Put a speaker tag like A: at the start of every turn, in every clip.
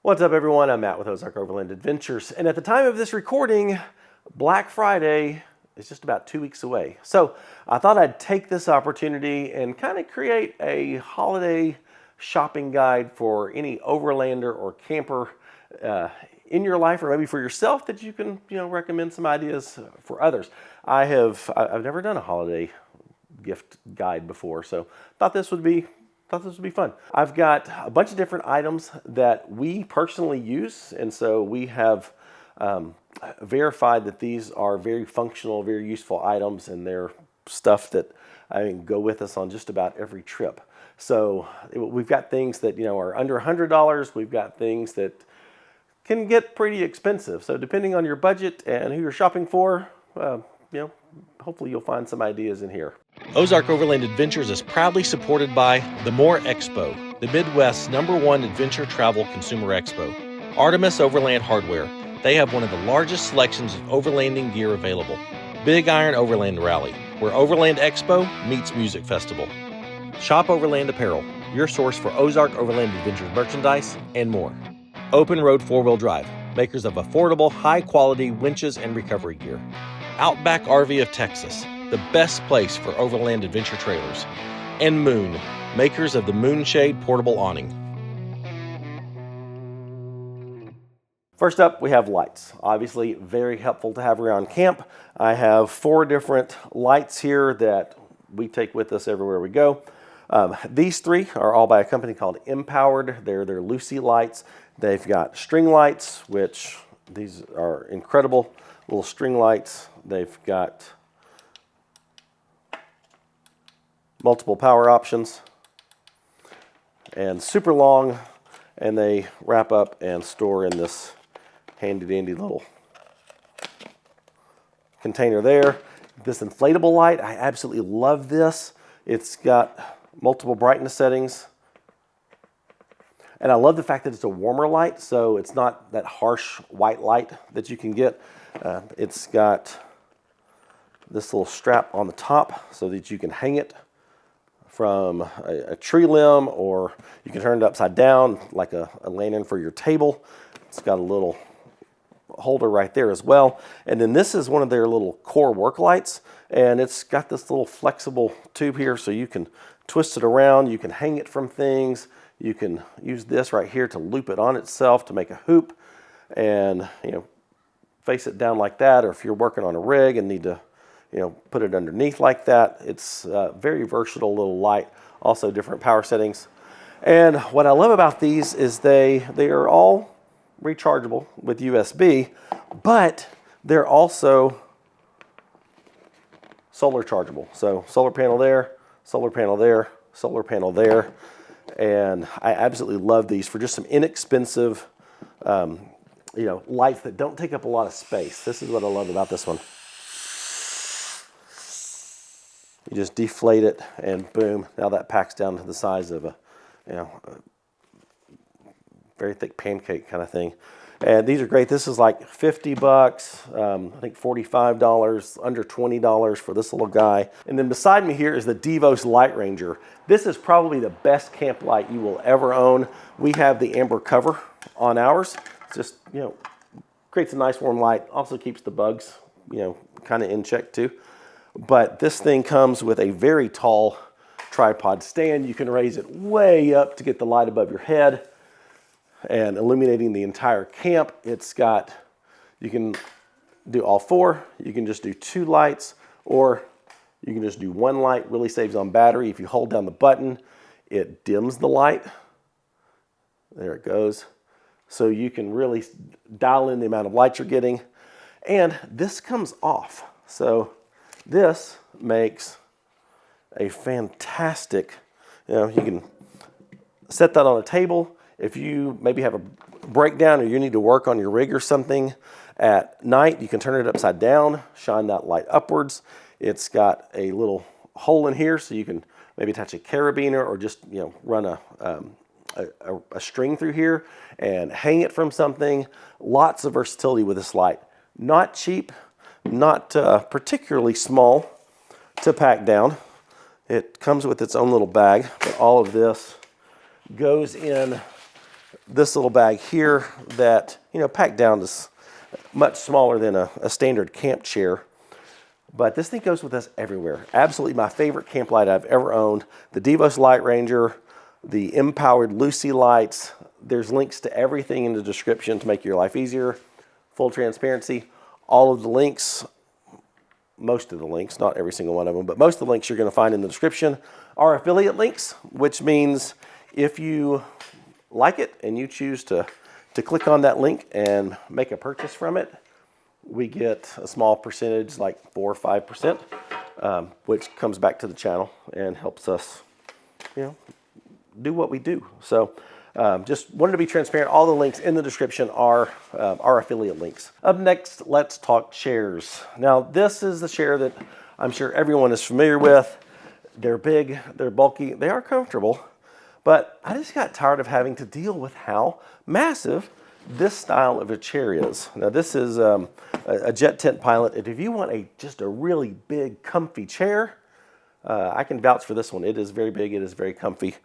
A: What's up, everyone? I'm Matt with Ozark Overland Adventures, and at the time of this recording, Black Friday is just about 2 weeks away. So I thought I'd take this opportunity and kind of create a holiday shopping guide for any overlander or camper in your life, or maybe for yourself, that you can recommend some ideas for others. I've never done a holiday gift guide before, so thought this would be fun. I've got a bunch of different items that we personally use, and so we have verified that these are very functional, very useful items, and they're stuff that go with us on just about every trip. So we've got things that are under $100. We've got things that can get pretty expensive. So depending on your budget and who you're shopping for, hopefully you'll find some ideas in here. Ozark Overland Adventures is proudly supported by the More Expo, the Midwest's #1 adventure travel consumer expo. Artemis Overland Hardware. They have one of the largest selections of overlanding gear available. Big Iron Overland Rally, where Overland Expo meets Music Festival. Shop Overland Apparel, your source for Ozark Overland Adventures merchandise and more. Open Road 4-Wheel Drive, makers of affordable, high-quality winches and recovery gear. Outback RV of Texas, the best place for overland adventure trailers. And Moon, makers of the Moonshade portable awning. First up, we have lights. Obviously, very helpful to have around camp. I have 4 different lights here that we take with us everywhere we go. These 3 are all by a company called Empowered. They're Lucy lights. They've got string lights, which these are incredible little string lights. They've got multiple power options and super long, and they wrap up and store in this handy dandy little container there. This inflatable light, I absolutely love this. It's got multiple brightness settings, and I love the fact that it's a warmer light, so it's not that harsh white light that you can get. It's got this little strap on the top so that you can hang it from a tree limb, or you can turn it upside down like a lantern for your table. It's got a little holder right there as well. And then this is one of their little core work lights, and it's got this little flexible tube here so you can twist it around, you can hang it from things, you can use this right here to loop it on itself to make a hoop, and face it down like that, or if you're working on a rig and need to put it underneath like that. It's a very versatile little light, also different power settings. And what I love about these is they are all rechargeable with USB, but they're also solar chargeable. So solar panel there, solar panel there, solar panel there. And I absolutely love these for just some inexpensive lights that don't take up a lot of space. This is what I love about this one. You just deflate it, and boom, now that packs down to the size of a very thick pancake kind of thing. And these are great. This is like $50, I think $45, under $20 for this little guy. And then beside me here is the DeVos Light Ranger. This is probably the best camp light you will ever own. We have the amber cover on ours. It's just, creates a nice warm light. Also keeps the bugs, kind of in check too. But this thing comes with a very tall tripod stand. You can raise it way up to get the light above your head and illuminating the entire camp. You can do all 4. You can just do 2 lights, or you can just do 1 light. Really saves on battery. If you hold down the button, it dims the light. There it goes. So you can really dial in the amount of light you're getting. And this comes off. So this makes a fantastic, you can set that on a table. If you maybe have a breakdown or you need to work on your rig or something at night, you can turn it upside down, shine that light upwards. It's got a little hole in here so you can maybe attach a carabiner, or just run a string through here and hang it from something. Lots of versatility with this light. Not cheap, not particularly small to pack down. It comes with its own little bag, but all of this goes in this little bag here that, you know, packed down is much smaller than a standard camp chair. But this thing goes with us everywhere. Absolutely my favorite camp light I've ever owned. The DeVos Light Ranger, the M-powered Lucy lights. There's links to everything in the description to make your life easier. Full transparency. All of the links, most of the links, not every single one of them, but most of the links you're going to find in the description are affiliate links, which means if you like it and you choose to click on that link and make a purchase from it, we get a small percentage, like 4 or 5%, which comes back to the channel and helps us, you know, do what we do. So just wanted to be transparent. All the links in the description are affiliate links. Up next, let's talk chairs. Now, this is the chair that I'm sure everyone is familiar with. They're big, they're bulky, they are comfortable, but I just got tired of having to deal with how massive this style of a chair is. Now, this is a Jet Tent Pilot, and if you want just a really big, comfy chair, I can vouch for this one. It is very big, it is very comfy,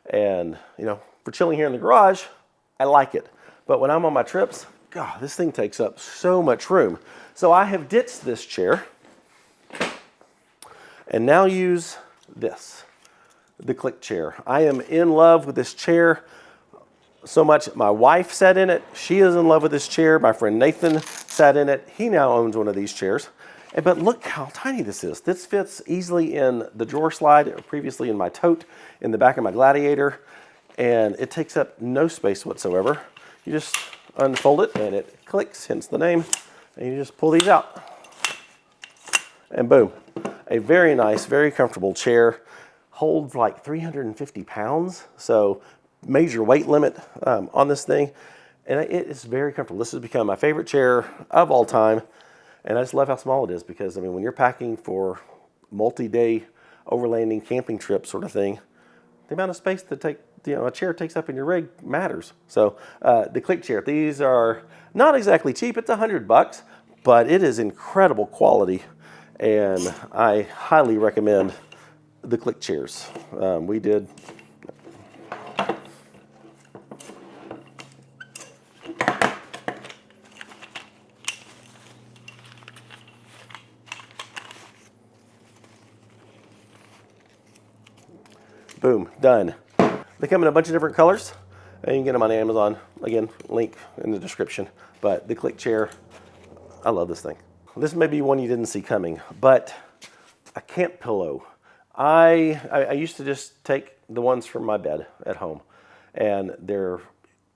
A: and you know, for chilling here in the garage, I like it. But when I'm on my trips, God, this thing takes up so much room. So I have ditched this chair and now use this, the click chair. I am in love with this chair so much. My wife sat in it. She is in love with this chair. My friend Nathan sat in it. He now owns one of these chairs. But look how tiny this is. This fits easily in the drawer slide, previously in my tote, in the back of my Gladiator, and it takes up no space whatsoever. You just unfold it and it clicks, hence the name, and you just pull these out. And boom. A very nice, very comfortable chair. Holds like 350 pounds, so major weight limit on this thing. And it is very comfortable. This has become my favorite chair of all time. And I just love how small it is because, I mean, when you're packing for multi-day overlanding camping trip sort of thing, the amount of space that a chair takes up in your rig matters. So the click chair, these are not exactly cheap. It's $100, but it is incredible quality. And I highly recommend the click chairs. We did. Boom, done. They come in a bunch of different colors, and you can get them on Amazon. Again, link in the description. But the click chair, I love this thing. This may be one you didn't see coming, but a camp pillow. I used to just take the ones from my bed at home, and they're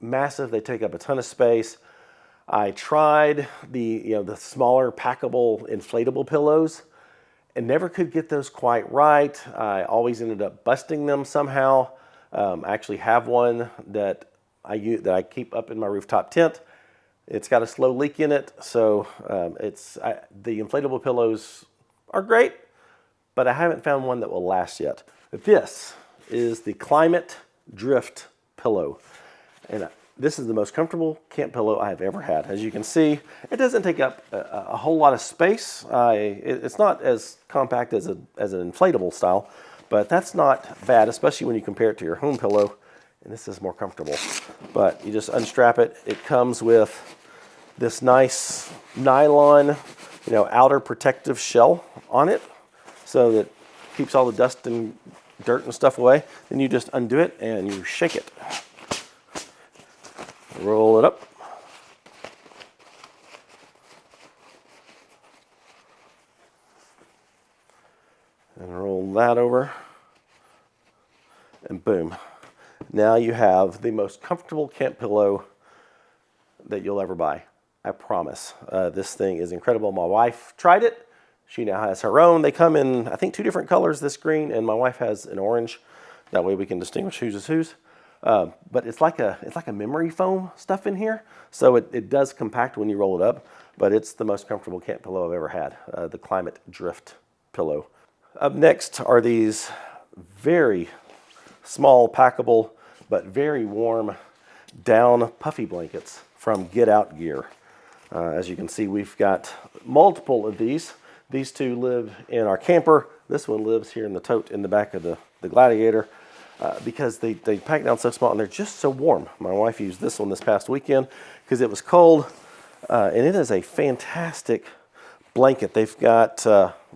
A: massive. They take up a ton of space. I tried the smaller packable inflatable pillows and never could get those quite right. I always ended up busting them somehow. I actually have one that I keep up in my rooftop tent. It's got a slow leak in it, so the inflatable pillows are great, but I haven't found one that will last yet. This is the Climate Drift pillow, and this is the most comfortable camp pillow I have ever had. As you can see, it doesn't take up a whole lot of space. It's not as compact as an inflatable style, but that's not bad, especially when you compare it to your home pillow. And this is more comfortable. But you just unstrap it. It comes with this nice nylon, outer protective shell on it, so that keeps all the dust and dirt and stuff away. Then you just undo it and you shake it. Roll it up. And roll that over. And boom. Now you have the most comfortable camp pillow that you'll ever buy. I promise. This thing is incredible. My wife tried it. She now has her own. They come in, I think, 2 different colors, this green, and my wife has an orange. That way we can distinguish whose is whose. But it's like a memory foam stuff in here. So it does compact when you roll it up, but it's the most comfortable camp pillow I've ever had, the Climate Drift pillow. Up next are these very small, packable, but very warm down puffy blankets from Get Out Gear. As you can see, we've got multiple of these. These 2 live in our camper. This one lives here in the tote in the back of the Gladiator. because they pack down so small and they're just so warm. My wife used this one this past weekend because it was cold, and it is a fantastic blanket. They've got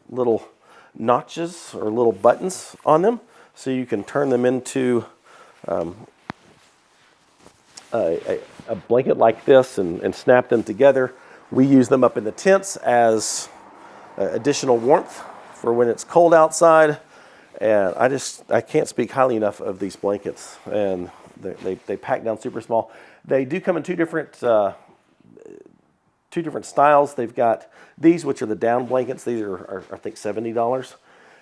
A: little notches or little buttons on them, so you can turn them into a blanket like this and snap them together. We use them up in the tents as additional warmth for when it's cold outside. And I can't speak highly enough of these blankets, and they pack down super small. They do come in two different styles. They've got these, which are the down blankets. These are I think $70,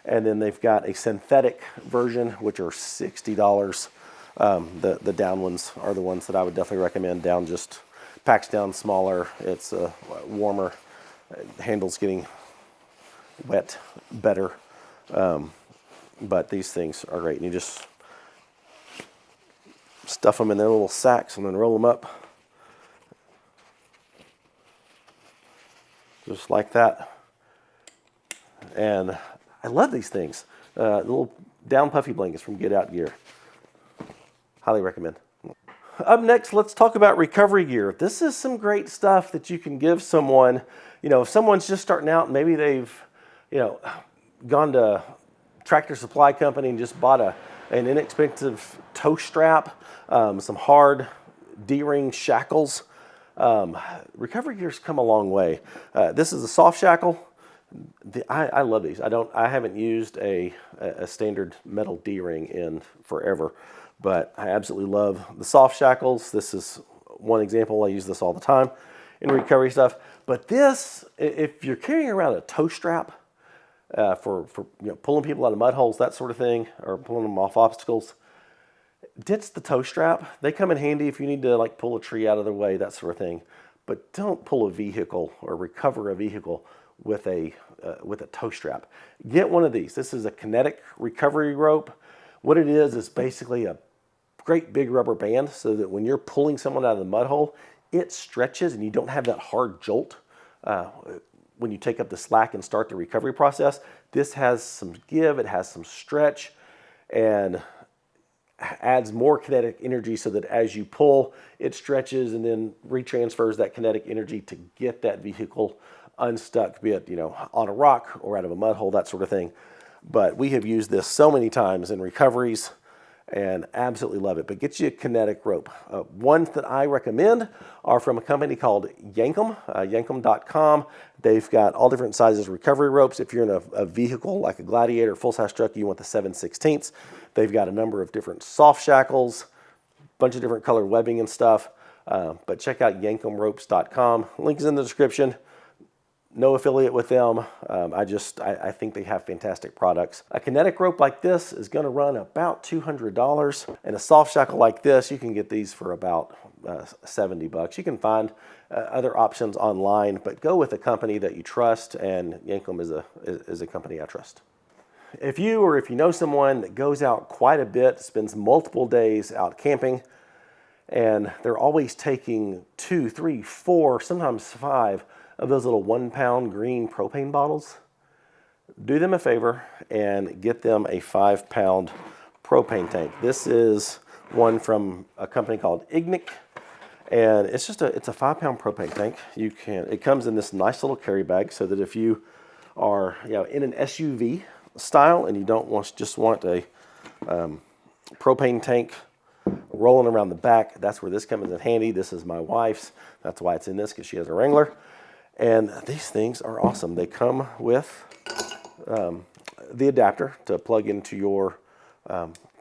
A: and then they've got a synthetic version, which are $60. The down ones are the ones that I would definitely recommend. Down just packs down smaller. It's warmer. Handles getting wet better. But these things are great. And you just stuff them in their little sacks and then roll them up. Just like that. And I love these things. Little down puffy blankets from Get Out Gear. Highly recommend. Up next, let's talk about recovery gear. This is some great stuff that you can give someone. You know, if someone's just starting out, maybe they've, gone to Tractor Supply Company and just bought an inexpensive tow strap, some hard D-ring shackles. Recovery gear's come a long way. This is a soft shackle. I love these. I haven't used a standard metal D-ring in forever, but I absolutely love the soft shackles. This is one example. I use this all the time in recovery stuff. But this, if you're carrying around a tow strap, for pulling people out of mud holes, that sort of thing, or pulling them off obstacles, ditch the tow strap. They come in handy if you need to pull a tree out of the way, that sort of thing. But don't pull a vehicle or recover a vehicle with a tow strap. Get one of these. This is a kinetic recovery rope. What it is basically a great big rubber band, so that when you're pulling someone out of the mud hole, it stretches and you don't have that hard jolt. When you take up the slack and start the recovery process. This has some give, it has some stretch, and adds more kinetic energy so that as you pull, it stretches and then retransfers that kinetic energy to get that vehicle unstuck, be it on a rock or out of a mud hole, that sort of thing. But we have used this so many times in recoveries and absolutely love it. But get you a kinetic rope. Ones that I recommend are from a company called Yankum, yankum.com. They've got all different sizes of recovery ropes. If you're in a vehicle like a Gladiator, full-size truck, you want the 7/16. They've got a number of different soft shackles, a bunch of different colored webbing and stuff. But check out yankumropes.com. Link is in the description. No affiliate with them. I think they have fantastic products. A kinetic rope like this is going to run about $200, and a soft shackle like this, you can get these for about $70. You can find other options online, but go with a company that you trust, and Yankum is a company I trust. If you know someone that goes out quite a bit, spends multiple days out camping, and they're always taking 2, 3, 4, sometimes 5 of those little 1-pound green propane bottles, do them a favor and get them a 5-pound propane tank. This is one from a company called Ignic, and it's a 5-pound propane tank. It comes in this nice little carry bag, so that if you are in an SUV style and you don't just want a propane tank rolling around the back, that's where this comes in handy. This is my wife's. That's why it's in this, because she has a Wrangler. And these things are awesome. They come with the adapter to plug into your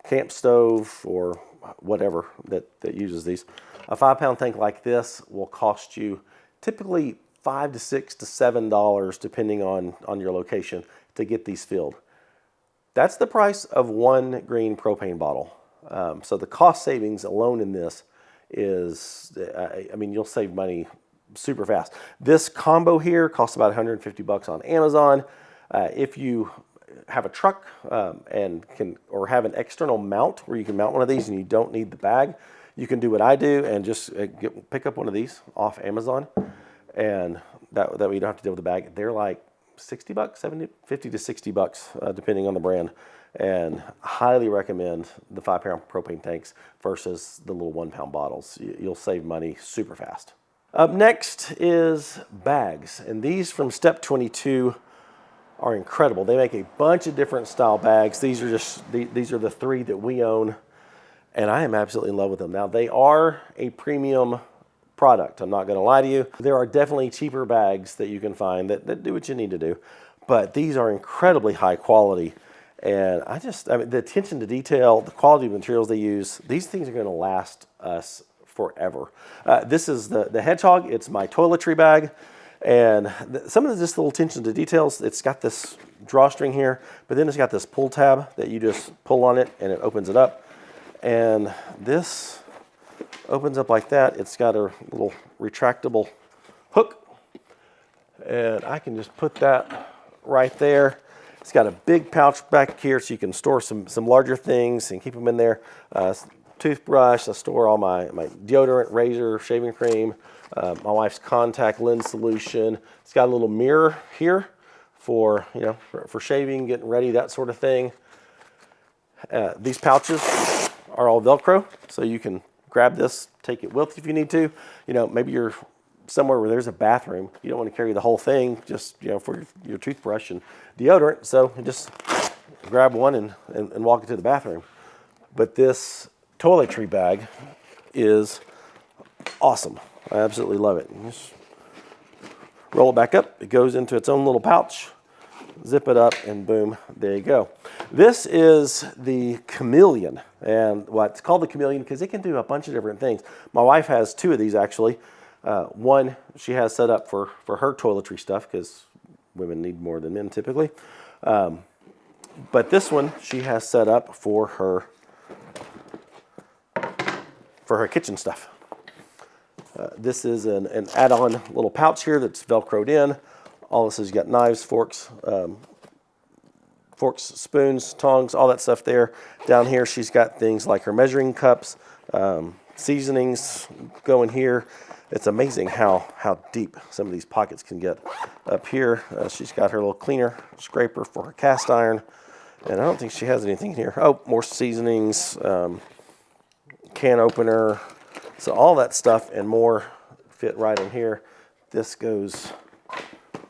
A: camp stove or whatever that uses these. A 5-pound tank like this will cost you typically $5 to $6 to $7, depending on your location, to get these filled. That's the price of one green propane bottle. So the cost savings alone in this is, you'll save money super fast. This combo here costs about $150 on Amazon. If you have a truck and have an external mount where you can mount one of these and you don't need the bag, you can do what I do and just pick up one of these off Amazon, and that way you don't have to deal with the bag. They're like $60, $50 to $60, depending on the brand. And highly recommend the 5-pound propane tanks versus the little 1-pound bottles. You'll save money super fast. Up next is bags. And these from Step 22 are incredible. They make a bunch of different style bags. These are the 3 that we own. And I am absolutely in love with them. Now, they are a premium product. I'm not going to lie to you. There are definitely cheaper bags that you can find that do what you need to do. But these are incredibly high quality. And I mean, the attention to detail, the quality of materials they use, these things are going to last us forever. This is the Hedgehog. It's my toiletry bag. And some of this little attention to details, it's got this drawstring here, but then it's got this pull tab that you just pull on it and it opens it up. And this opens up like that. It's got a little retractable hook. And I can just put that right there. It's got a big pouch back here so you can store some larger things and keep them in there. Toothbrush, I store all my deodorant, razor, shaving cream, my wife's contact lens solution. It's got a little mirror here for, for shaving, getting ready, that sort of thing. These pouches are all Velcro, so you can grab this, take it with you if you need to. Maybe you're somewhere where there's a bathroom. You don't want to carry the whole thing, just for your toothbrush and deodorant. So you just grab one and walk into the bathroom. But this toiletry bag is awesome. I absolutely love it. Just roll it back up. It goes into its own little pouch. Zip it up and boom, there you go. This is the Chameleon, and it's called the Chameleon because it can do a bunch of different things. My wife has 2 of these actually. One she has set up for her toiletry stuff because women need more than men typically. But this one she has set up for her kitchen stuff. This is an add-on little pouch here that's Velcroed in. All this is, you got knives, forks, spoons, tongs, all that stuff there. Down here, she's got things like her measuring cups, seasonings go in here. It's amazing how deep some of these pockets can get. Up here, she's got her little cleaner scraper for her cast iron. And I don't think she has anything here. Oh, more seasonings, can opener. So all that stuff and more fit right in here. This goes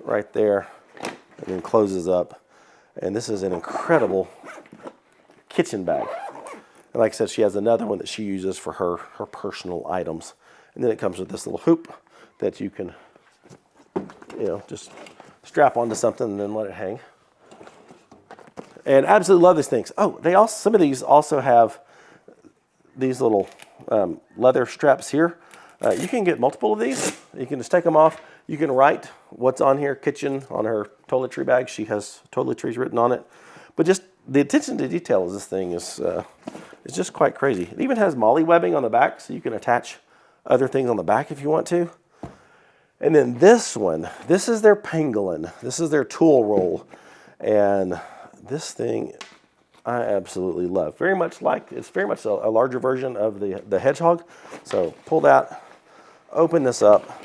A: right there and then closes up. And this is an incredible kitchen bag. And like I said, she has another one that she uses for her personal items. And then it comes with this little hoop that you can, just strap onto something and then let it hang. And absolutely love these things. Oh, some of these also have these little leather straps here. You can get multiple of these. You can just take them off. You can write what's on here, kitchen, on her toiletry bag. She has toiletries written on it. But just the attention to detail of this thing is just quite crazy. It even has MOLLE webbing on the back, so you can attach other things on the back if you want to. And then this one, this is their pangolin. This is their tool roll. And this thing I absolutely love. It's very much a larger version of the Hedgehog. So pull that, open this up.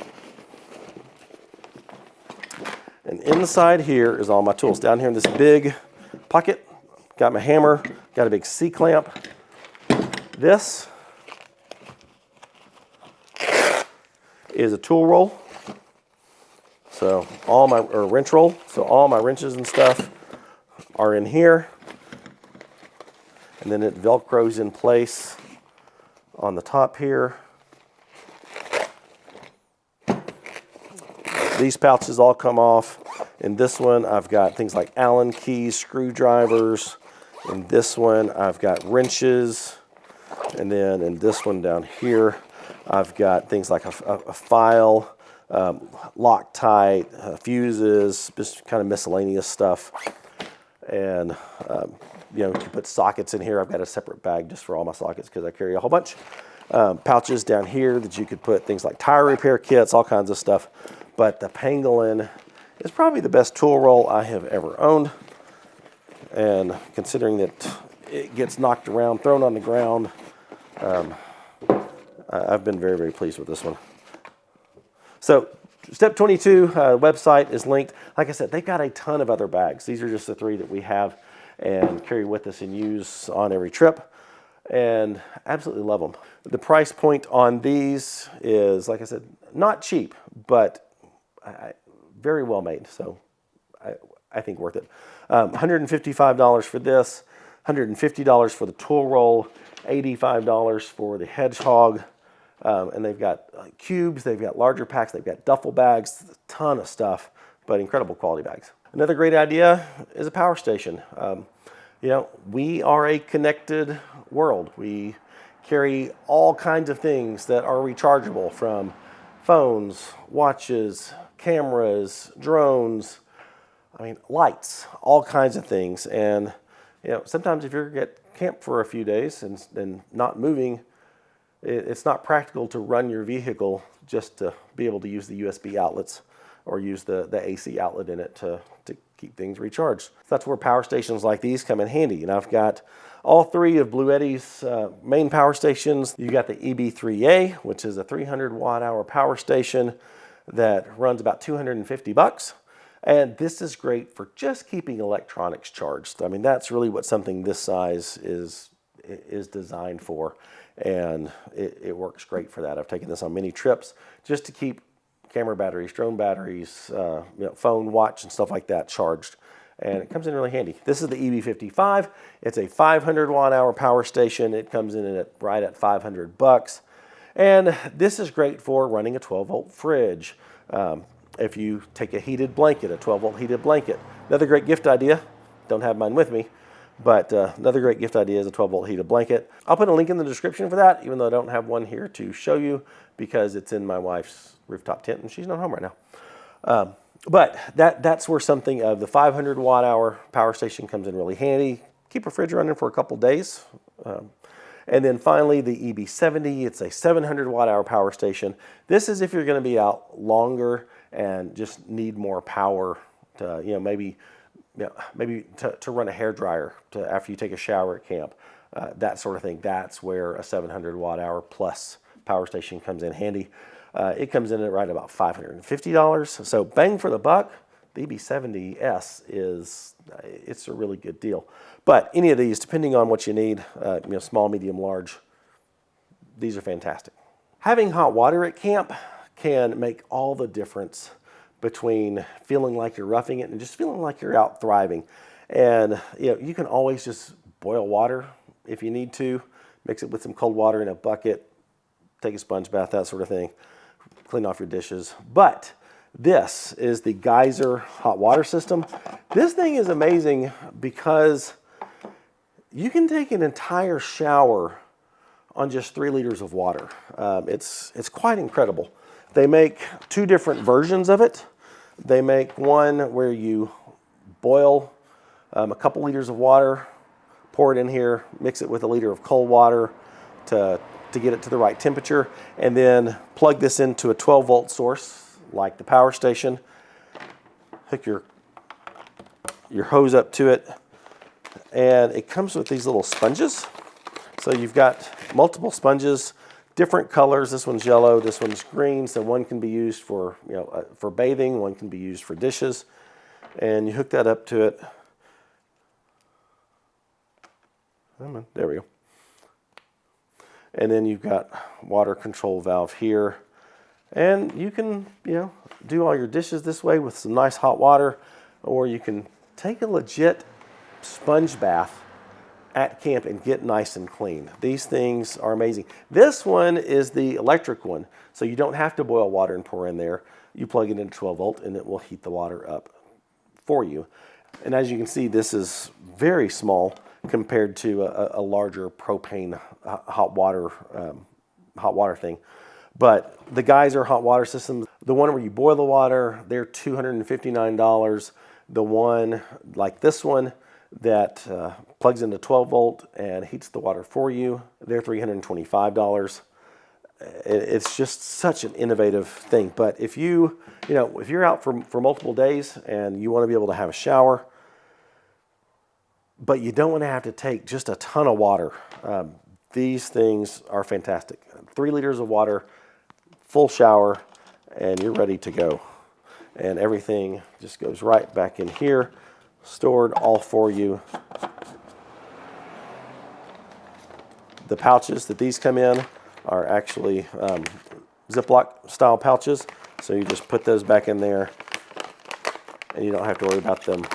A: And inside here is all my tools. Down here in this big pocket, got my hammer, got a big C-clamp. This is a tool roll. So wrench roll. So all my wrenches and stuff are in here. And then it Velcros in place on the top here. These pouches all come off. In this one, I've got things like Allen keys, screwdrivers. In this one, I've got wrenches. And then in this one down here, I've got things like a file, Loctite, fuses, just kind of miscellaneous stuff. And you can put sockets in here. I've got a separate bag just for all my sockets because I carry a whole bunch. Pouches down here that you could put things like tire repair kits, all kinds of stuff. But the Pangolin is probably the best tool roll I have ever owned. And considering that it gets knocked around, thrown on the ground, I've been very, very pleased with this one. So Step 22 website is linked. Like I said, they've got a ton of other bags. These are just the 3 that we have. and carry with us and use on every trip, and absolutely love them. The price point on these is, like I said, not cheap, but very well made, so I think worth it. $155 for this, $150 for the tool roll, $85 for the hedgehog, and they've got cubes, they've got larger packs, they've got duffel bags, a ton of stuff, but incredible quality bags. Another great idea is a power station. You know, we are a connected world. We carry all kinds of things that are rechargeable, from phones, watches, cameras, drones, I mean, lights, all kinds of things. And, you know, sometimes if you're at camp for a few days and not moving, it's not practical to run your vehicle just to be able to use the USB outlets or use the AC outlet in it to keep things recharged. So that's where power stations like these come in handy. And I've got all three of Blue Eddy's main power stations. You got the EB3A, which is a 300 watt hour power station that runs about $250. And this is great for just keeping electronics charged. I mean, that's really what something this size is designed for. And it works great for that. I've taken this on many trips just to keep camera batteries, drone batteries, you know, phone, watch, and stuff like that charged. And it comes in really handy. This is the EB55. It's a 500 watt hour power station. It comes in right at $500. And this is great for running a 12 volt fridge. If you take a heated blanket, a 12 volt heated blanket. Another great gift idea. Don't have mine with me, but another great gift idea is a 12 volt heated blanket. I'll put a link in the description for that, even though I don't have one here to show you because it's in my wife's rooftop tent and she's not home right now. But that's where something of the 500 watt hour power station comes in really handy. Keep a fridge running for a couple days. And then finally the EB70, it's a 700 watt hour power station. This is if you're going to be out longer and just need more power to, you know, maybe to run a hairdryer after you take a shower at camp, that sort of thing. That's where a 700 watt hour plus power station comes in handy. It comes in at right about $550. So bang for the buck. The EB70S it's a really good deal. But any of these, depending on what you need, you know, small, medium, large, these are fantastic. Having hot water at camp can make all the difference between feeling like you're roughing it and just feeling like you're out thriving. And you know, you can always just boil water if you need to, mix it with some cold water in a bucket, take a sponge bath, that sort of thing, clean off your dishes. But this is the Geyser hot water system. This thing is amazing because you can take an entire shower on just 3 liters of water. It's quite incredible. They make 2 different versions of it. They make one where you boil a couple liters of water, pour it in here, mix it with a liter of cold water to get it to the right temperature, and then plug this into a 12 volt source like the power station. Hook your hose up to it, and it comes with these little sponges. So you've got multiple sponges, different colors. This one's yellow, this one's green. So one can be used for, you know, for bathing, one can be used for dishes. And you hook that up to it. There we go. And then you've got water control valve here. And you can, you know, do all your dishes this way with some nice hot water, or you can take a legit sponge bath at camp and get nice and clean. These things are amazing. This one is the electric one, so you don't have to boil water and pour in there. You plug it into 12 volt and it will heat the water up for you. And as you can see, this is very small compared to a larger propane hot water thing. But the Geyser hot water system, the one where you boil the water, they're $259. The one like this one that plugs into 12 volt and heats the water for you, they're $325. It's just such an innovative thing. But if you're out for multiple days and you want to be able to have a shower, but you don't want to have to take just a ton of water, these things are fantastic. 3 liters of water, full shower, and you're ready to go. And everything just goes right back in here. stored all for you. The pouches that these come in are actually Ziploc style pouches. So you just put those back in there and you don't have to worry about them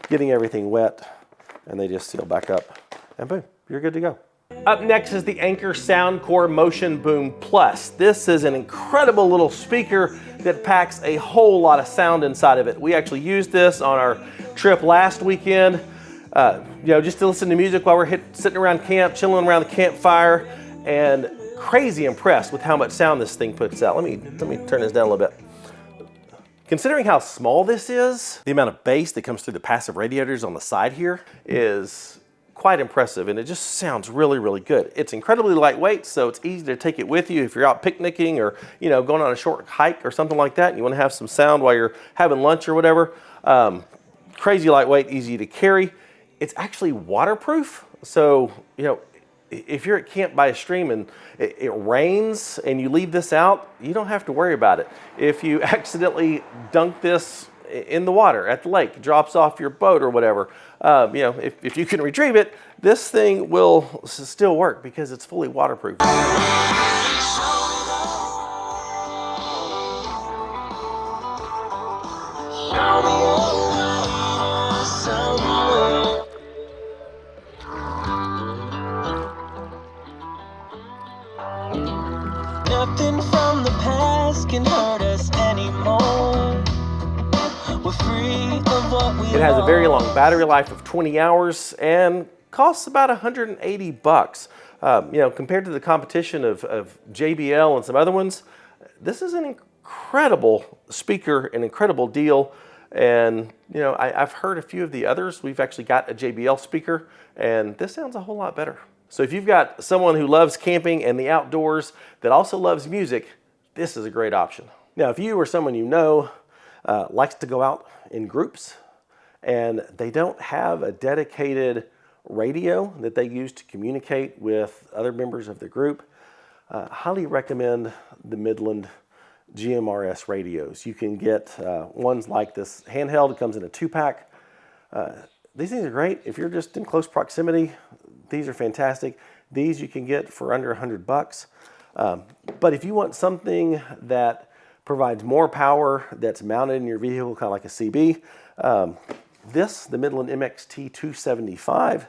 A: getting everything wet, and they just seal back up and boom, you're good to go. Up next is the Anker Soundcore Motion Boom Plus. This is an incredible little speaker that packs a whole lot of sound inside of it. We actually used this on our trip last weekend, just to listen to music while we're sitting around camp, chilling around the campfire, and crazy impressed with how much sound this thing puts out. Let me turn this down a little bit. Considering how small this is, the amount of bass that comes through the passive radiators on the side here is quite impressive, and it just sounds really, really good. It's incredibly lightweight, so it's easy to take it with you if you're out picnicking or going on a short hike or something like that, and you want to have some sound while you're having lunch or whatever. Crazy lightweight, easy to carry. It's actually waterproof, so if you're at camp by a stream and it rains and you leave this out, you don't have to worry about it. If you accidentally dunk this in the water at the lake, it drops off your boat or whatever, if you can retrieve it, this thing will still work because it's fully waterproof.
B: Nothing from the past can hurt us anymore. We're free of what we
A: It has a very long battery life of 20 hours and costs about $180. Compared to the competition of JBL and some other ones, this is an incredible speaker, an incredible deal. And I've heard a few of the others. We've actually got a JBL speaker, and this sounds a whole lot better. So if you've got someone who loves camping and the outdoors that also loves music, this is a great option. Now, if you or someone likes to go out in groups and they don't have a dedicated radio that they use to communicate with other members of the group, highly recommend the Midland GMRS radios. You can get ones like this handheld. It comes in a 2-pack. These things are great. If you're just in close proximity, these are fantastic. These you can get for under $100. But if you want something that provides more power, that's mounted in your vehicle, kind of like a CB, the Midland MXT 275,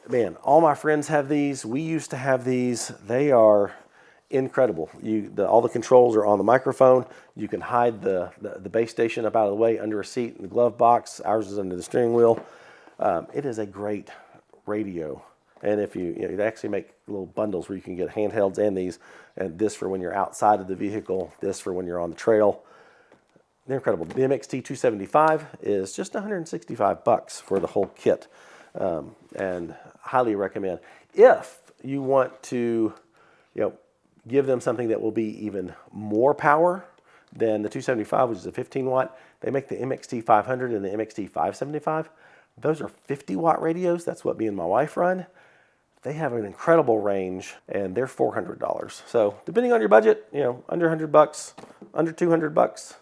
A: man, all my friends have these. We used to have these. They are incredible. All the controls are on the microphone. You can hide the base station up out of the way under a seat in the glove box. Ours is under the steering wheel. It is a great radio. And if they actually make little bundles where you can get handhelds and these, and this for when you're outside of the vehicle, this for when you're on the trail. They're incredible. The MXT 275 is just $165 for the whole kit, and highly recommend. If you want to, give them something that will be even more power than the 275, which is a 15 watt, they make the MXT 500 and the MXT 575. Those are 50 watt radios. That's what me and my wife run. They have an incredible range, and they're $400. So depending on your budget, under $100, under $200,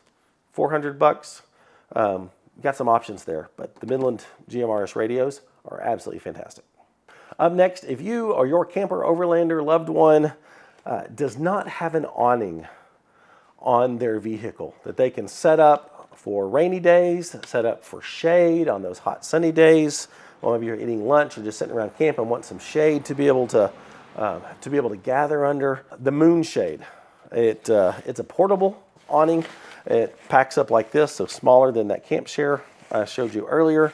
A: $400, got some options there. But the Midland GMRS radios are absolutely fantastic. Up next, if you or your camper, overlander, loved one does not have an awning on their vehicle that they can set up for rainy days, set up for shade on those hot sunny days, or maybe you're eating lunch or just sitting around camp and want some shade to be able to gather under. The Moonshade, it's a portable awning. It packs up like this, so smaller than that camp chair I showed you earlier,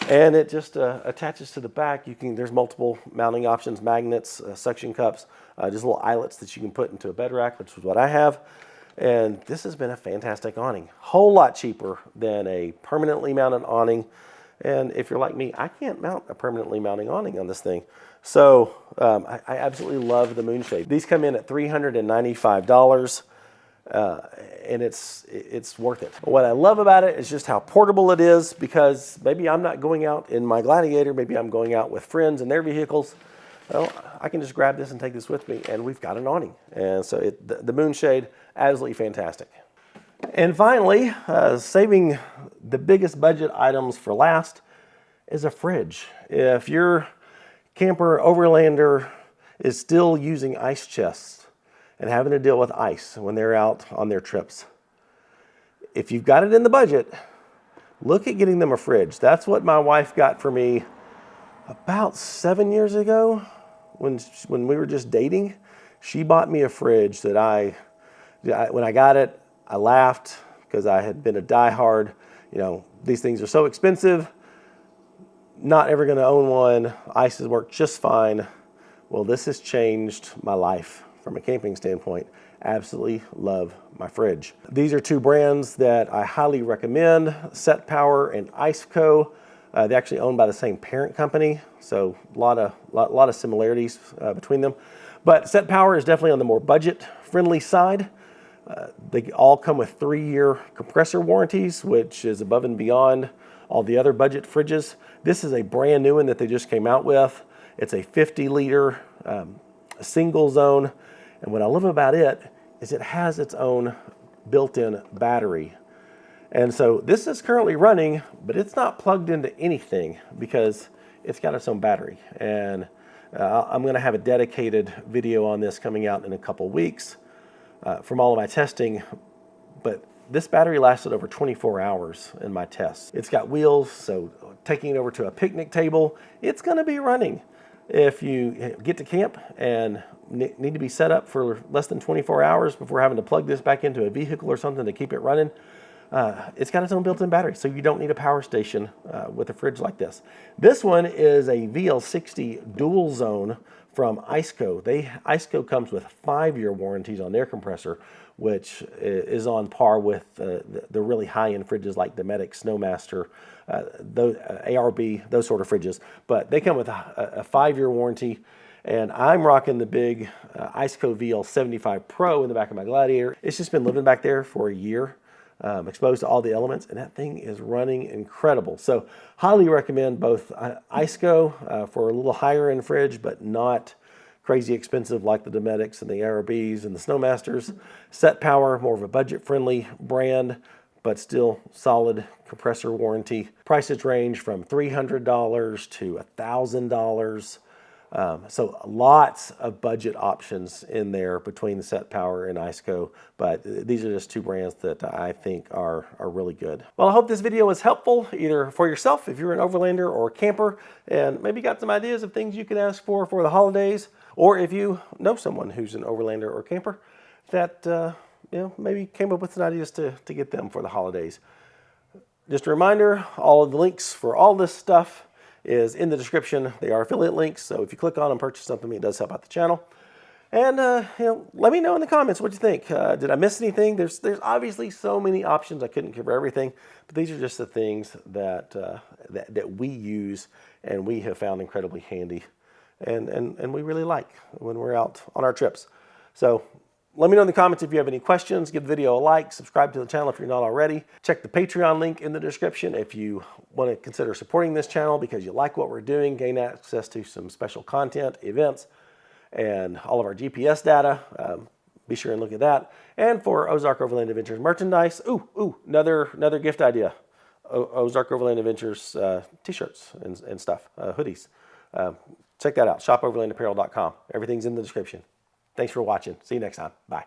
A: and it just attaches to the back. There's multiple mounting options, magnets, suction cups, just little eyelets that you can put into a bed rack, which is what I have. And this has been a fantastic awning, whole lot cheaper than a permanently mounted awning. And if you're like me, I can't mount a permanently mounting awning on this thing. So I absolutely love the Moonshade. These come in at $395, and it's worth it. What I love about it is just how portable it is, because maybe I'm not going out in my Gladiator, maybe I'm going out with friends in their vehicles. Well, I can just grab this and take this with me, and we've got an awning. And so the Moonshade, absolutely fantastic. And finally, saving the biggest budget items for last is a fridge. If your camper Overlander is still using ice chests and having to deal with ice when they're out on their trips, if you've got it in the budget, look at getting them a fridge. That's what my wife got for me about 7 years ago when we were just dating. She bought me a fridge that when I got it, I laughed because I had been a diehard, these things are so expensive, not ever going to own one. Ice has worked just fine. Well, this has changed my life from a camping standpoint. Absolutely love my fridge. These are two brands that I highly recommend, Set Power and Iceco. They're actually owned by the same parent company, so a lot of similarities between them. But Set Power is definitely on the more budget-friendly side. They all come with 3-year compressor warranties, which is above and beyond all the other budget fridges. This is a brand new one that they just came out with. It's a 50-liter single zone, and what I love about it is it has its own built-in battery. And so this is currently running, but it's not plugged into anything because it's got its own battery. And I'm going to have a dedicated video on this coming out in a couple weeks from all of my testing. But this battery lasted over 24 hours in my tests. It's got wheels, so taking it over to a picnic table, it's going to be running. If you get to camp and need to be set up for less than 24 hours before having to plug this back into a vehicle or something to keep it running, it's got its own built-in battery, so you don't need a power station with a fridge like this. This one is a VL60 dual zone from Iceco. Iceco comes with 5-year warranties on their compressor, which is on par with the really high-end fridges like the Medic, Snowmaster, ARB, those sort of fridges. But they come with a 5-year warranty, and I'm rocking the big Iceco VL75 Pro in the back of my Gladiator. It's just been living back there for a year. Exposed to all the elements, and that thing is running incredible. So highly recommend both Iceco for a little higher end fridge, but not crazy expensive like the Dometics and the ARBs and the Snowmasters. Set Power, more of a budget friendly brand, but still solid compressor warranty. Prices range from $300 to $1,000. So lots of budget options in there between the Set Power and Iceco, but these are just two brands that I think are really good. Well, I hope this video was helpful either for yourself if you're an Overlander or a camper, and maybe got some ideas of things you can ask for the holidays, or if you know someone who's an Overlander or camper that maybe came up with some ideas to get them for the holidays. Just a reminder, all of the links for all this stuff is in the description. They are affiliate links, so if you click on them, purchase something, it does help out the channel. And let me know in the comments what you think. Did I miss anything? There's obviously so many options. I couldn't cover everything, but these are just the things that we use and we have found incredibly handy, and we really like when we're out on our trips. So let me know in the comments if you have any questions. Give the video a like, subscribe to the channel if you're not already. Check the Patreon link in the description if you want to consider supporting this channel because you like what we're doing, gain access to some special content, events, and all of our GPS data. Be sure and look at that. And for Ozark Overland Adventures merchandise, another gift idea. Ozark Overland Adventures t-shirts and stuff, hoodies. Check that out, shopoverlandapparel.com. Everything's in the description. Thanks for watching. See you next time. Bye.